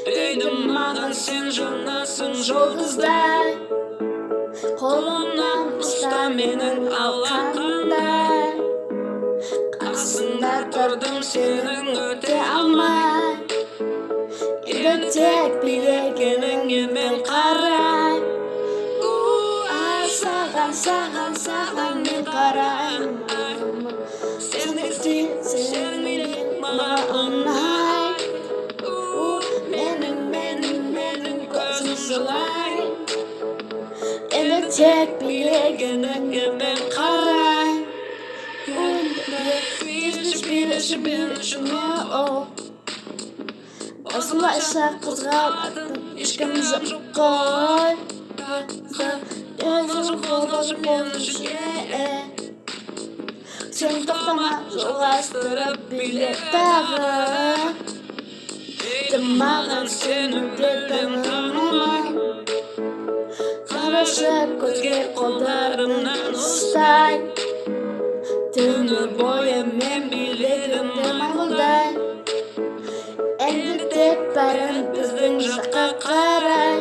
Deydi mаған sen жанасың жұлдыздай, қолымнан ұста менің алақандай. Қасында тұрдым сенің өте алмай, енді тек билегеніңе мен қарай. Саған мен қараймын. Сен менің маған ұнай. Менің көзім жылай. Енді тек билегеніңе мен қарай. Билеші мен үшін осылайша қызғалдақтың ешкім жоқ қой. Қолдашы мен үшін сен тоқтама жалғастырып биле тағы. Дейді маған сен өтетін танымай, қарашы көзге қолдарымнан ұстай. Түні бойы мен биледім маңғылдай, енді тек бәрін біздің жаққа қарай.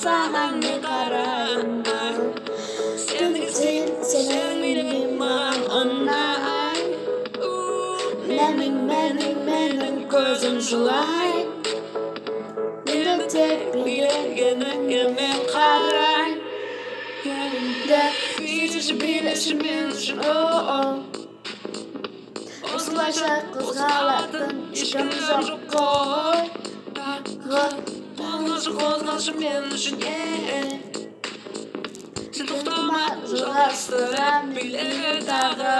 Саған мен қараймын. Сенің менің маған ұнай. Менің көзім жылай. Енді тек билегеніңе мен қарай. Билеші мен үшін осылайша қызғалақтың ешкім жоқ қой. Қозғалшы мен үшін сен тоқтама жалғастыра биле тағы.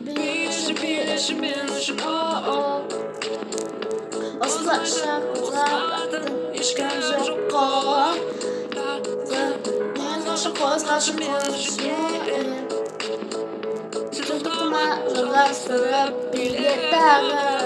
Билеші мен үшін осылайша қызғалақтың ешкім жоқ қой. Қозғалшы мен үшін сен тоқтама жалғастыра биле тағы.